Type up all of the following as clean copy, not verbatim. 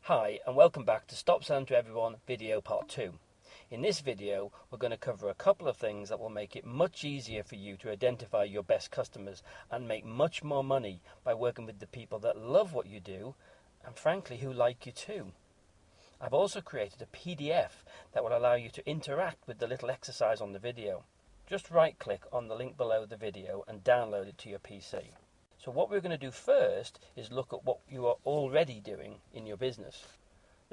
Hi and welcome back to Stop Selling to Everyone video part 2. In this video we're going to cover a couple of things that will make it much easier for you to identify your best customers and make much more money by working with the people that love what you do and frankly who like you too. I've also created a PDF that will allow you to interact with the little exercise on the video. Just right click on the link below the video and download it to your PC. So what we're going to do first is look at what you are already doing in your business.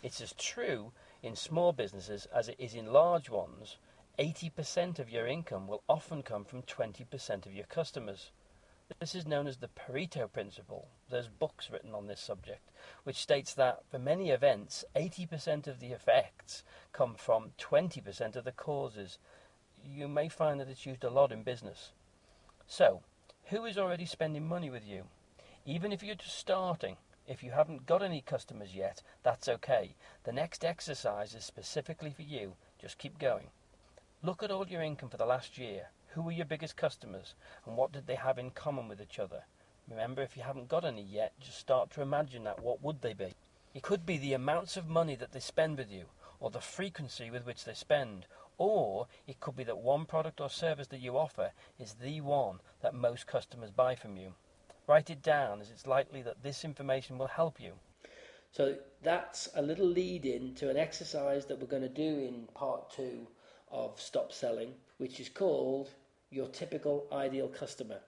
It's as true in small businesses as it is in large ones. 80% of your income will often come from 20% of your customers. This is known as the Pareto principle. There's books written on this subject, which states that for many events, 80% of the effects come from 20% of the causes. You may find that it's used a lot in business. So, who is already spending money with you? Even if you're just starting, if you haven't got any customers yet, that's okay. The next exercise is specifically for you. Just keep going. Look at all your income for the last year. Who were your biggest customers and what did they have in common with each other? Remember, if you haven't got any yet, just start to imagine that. What would they be? It could be the amounts of money that they spend with you, or the frequency with which they spend, or it could be that one product or service that you offer is the one that most customers buy from you. Write it down, as it's likely that this information will help you. So that's a little lead in to an exercise that we're going to do in part 2 of Stop Selling, which is called your typical ideal customer.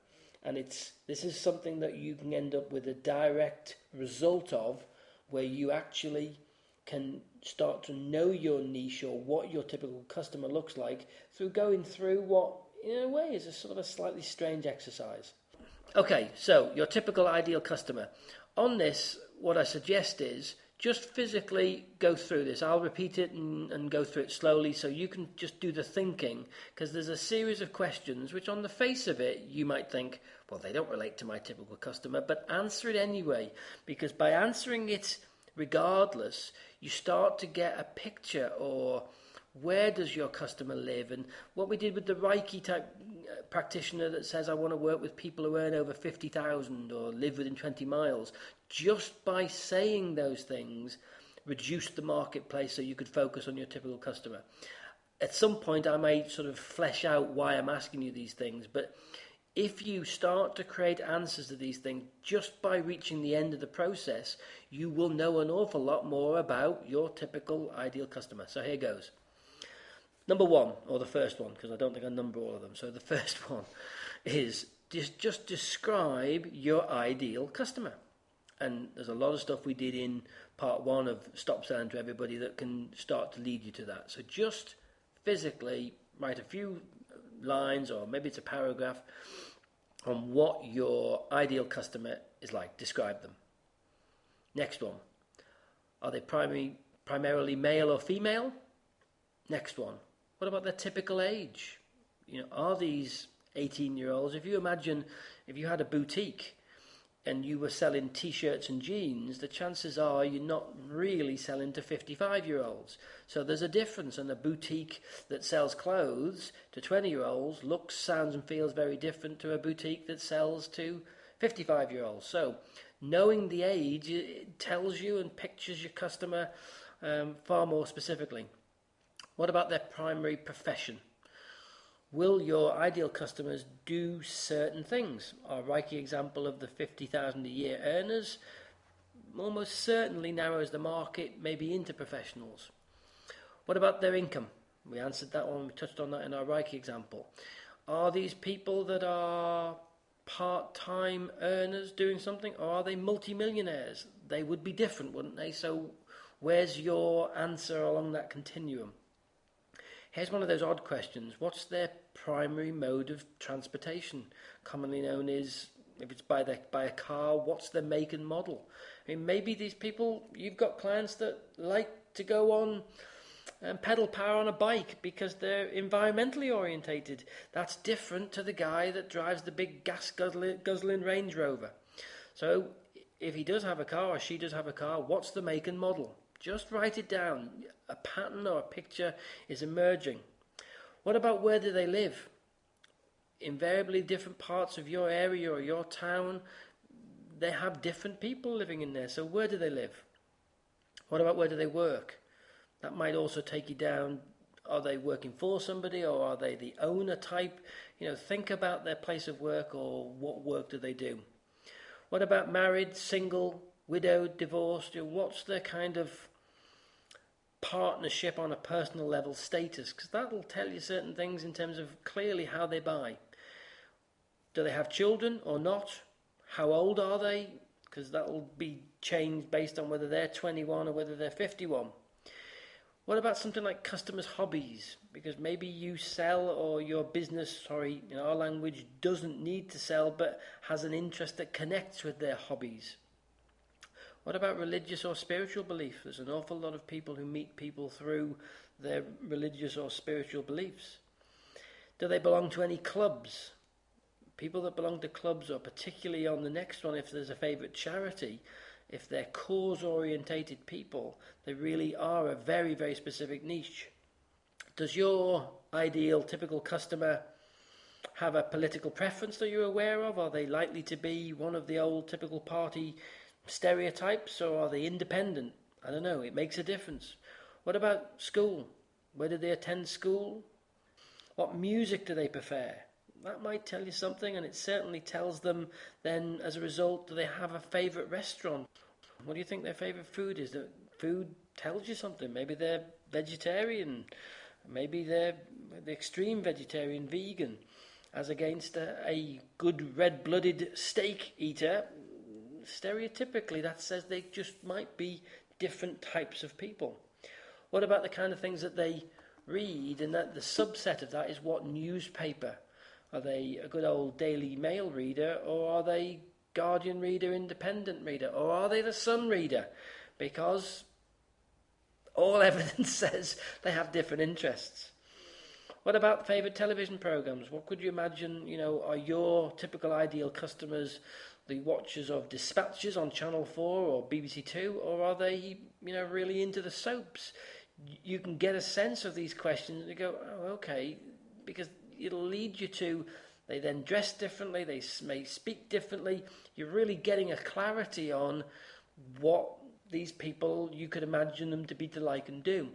And this is something that you can end up with a direct result of, where you actually can start to know your niche or what your typical customer looks like through going through what in a way is a sort of a slightly strange exercise. Okay, so your typical ideal customer. On this, what I suggest is just physically go through this. I'll repeat it and go through it slowly so you can just do the thinking, because there's a series of questions which on the face of it you might think, well, they don't relate to my typical customer, but answer it anyway, because by answering it regardless, you start to get a picture, or where does your customer live? And what we did with the Reiki type practitioner that says I want to work with people who earn over 50,000 or live within 20 miles, just by saying those things reduced the marketplace so you could focus on your typical customer. At some point I may sort of flesh out why I'm asking you these things, but if you start to create answers to these things just by reaching the end of the process, you will know an awful lot more about your typical ideal customer. So here goes. Number 1, or the first one, because I don't think I number all of them. So the first one is just describe your ideal customer. And there's a lot of stuff we did in part 1 of Stop Selling to Everybody that can start to lead you to that. So just physically write a few lines, or maybe it's a paragraph, on what your ideal customer is like. Describe them. Next one. Are they primarily male or female? Next one. What about their typical age? Are these 18-year-olds? If you imagine if you had a boutique and you were selling t-shirts and jeans, the chances are you're not really selling to 55-year-olds. So there's a difference, and a boutique that sells clothes to 20-year-olds looks, sounds and feels very different to a boutique that sells to 55-year-olds. So knowing the age, it tells you and pictures your customer far more specifically. What about their primary profession? Will your ideal customers do certain things? Our Reiki example of the 50,000 a year earners almost certainly narrows the market, maybe into professionals. What about their income? We answered that one, we touched on that in our Reiki example. Are these people that are part-time earners doing something, or are they multi-millionaires? They would be different, wouldn't they? So where's your answer along that continuum? Here's one of those odd questions. What's their primary mode of transportation? Commonly known as, if it's by a car, what's their make and model? I mean, maybe these people, you've got clients that like to go on and pedal power on a bike because they're environmentally orientated. That's different to the guy that drives the big gas guzzling Range Rover. So if he does have a car or she does have a car, what's the make and model? Just write it down. A pattern or a picture is emerging. What about where do they live? Invariably different parts of your area or your town, they have different people living in there. So where do they live? What about where do they work? That might also take you down. Are they working for somebody, or are they the owner type? Think about their place of work, or what work do they do. What about married, single, widowed, divorced? What's their kind of partnership on a personal level status? Because that'll tell you certain things in terms of clearly how they buy. Do they have children or not? How old are they? Because that'll be changed based on whether they're 21 or whether they're 51. What about something like customers' hobbies? Because maybe you sell, or your business, in our language, doesn't need to sell but has an interest that connects with their hobbies. What about religious or spiritual belief? There's an awful lot of people who meet people through their religious or spiritual beliefs. Do they belong to any clubs? People that belong to clubs, or particularly on the next one, if there's a favourite charity, if they're cause-orientated people, they really are a very, very specific niche. Does your ideal, typical customer have a political preference that you're aware of? Are they likely to be one of the old typical party stereotypes, or are they independent? I don't know, it makes a difference. What about school? Where do they attend school? What music do they prefer? That might tell you something, and it certainly tells them then, as a result, do they have a favourite restaurant? What do you think their favourite food is? The food tells you something. Maybe they're vegetarian, maybe they're the extreme vegetarian, vegan, as against a good red-blooded steak eater. Stereotypically, that says they just might be different types of people. What about the kind of things that they read? And that the subset of that is what newspaper. Are they a good old Daily Mail reader, or are they Guardian reader, Independent reader, or are they the Sun reader? Because all evidence says they have different interests. What about favourite television programmes? What could you imagine, are your typical ideal customers the watchers of Dispatches on Channel 4 or BBC 2, or are they, really into the soaps? You can get a sense of these questions and you go, oh, okay, because it'll lead you to, they then dress differently, they may speak differently. You're really getting a clarity on what these people, you could imagine them to be to like and do.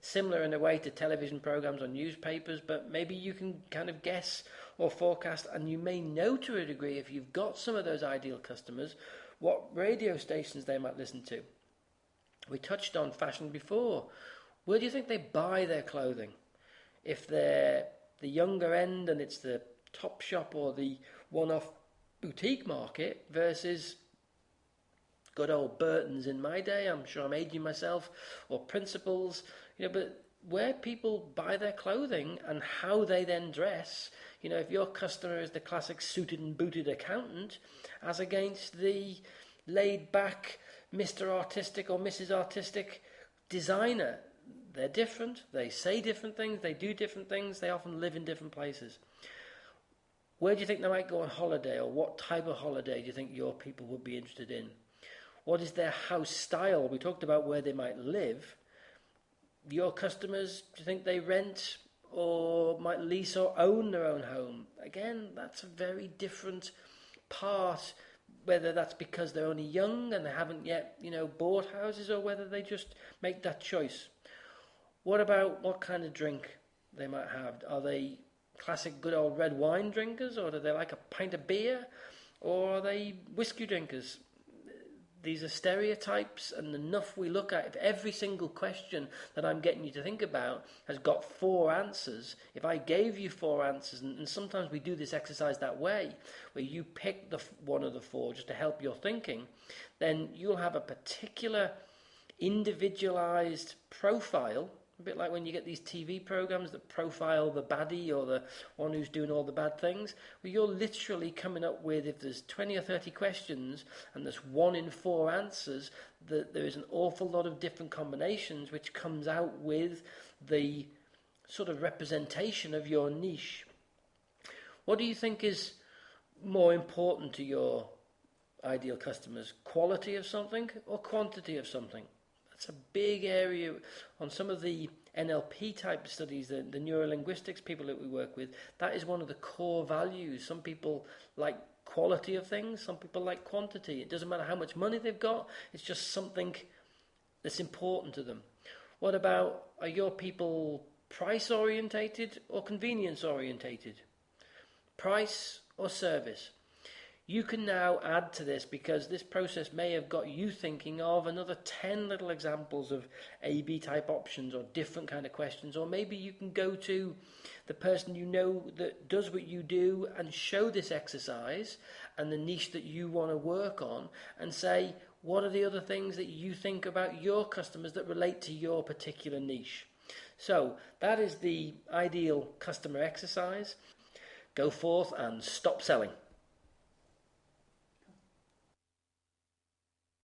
Similar in a way to television programs or newspapers, but maybe you can kind of guess or forecast, and you may know to a degree, if you've got some of those ideal customers, what radio stations they might listen to. We touched on fashion before. Where do you think they buy their clothing? If they're the younger end and it's the top shop or the one-off boutique market versus good old Burton's in my day, I'm sure I'm aging myself, or Principles, but where people buy their clothing and how they then dress, if your customer is the classic suited and booted accountant as against the laid-back Mr. Artistic or Mrs. Artistic designer, they're different, they say different things, they do different things, they often live in different places. Where do you think they might go on holiday, or what type of holiday do you think your people would be interested in? What is their house style? We talked about where they might live. Your customers, do you think they rent or might lease or own their own home? Again, that's a very different part, whether that's because they're only young and they haven't yet, bought houses, or whether they just make that choice. What about what kind of drink they might have? Are they classic good old red wine drinkers, or do they like a pint of beer, or are they whiskey drinkers? These are stereotypes, and enough we look at. If every single question that I'm getting you to think about has got 4 answers, if I gave you 4 answers, and sometimes we do this exercise that way, where you pick one of the 4 just to help your thinking, then you'll have a particular individualized profile, a bit like when you get these TV programs that profile the baddie or the one who's doing all the bad things, where you're literally coming up with, if there's 20 or 30 questions and there's 1 in 4 answers, that there is an awful lot of different combinations which comes out with the sort of representation of your niche. What do you think is more important to your ideal customers? Quality of something or quantity of something? It's a big area on some of the NLP type studies, the neurolinguistics people that we work with. That is one of the core values. Some people like quality of things, some people like quantity. It doesn't matter how much money they've got, it's just something that's important to them? What about, are your people price orientated or convenience orientated? Price or service? You can now add to this, because this process may have got you thinking of another 10 little examples of A/B type options or different kind of questions. Or maybe you can go to the person you know that does what you do and show this exercise and the niche that you want to work on, and say, what are the other things that you think about your customers that relate to your particular niche? So that is the ideal customer exercise. Go forth and stop selling.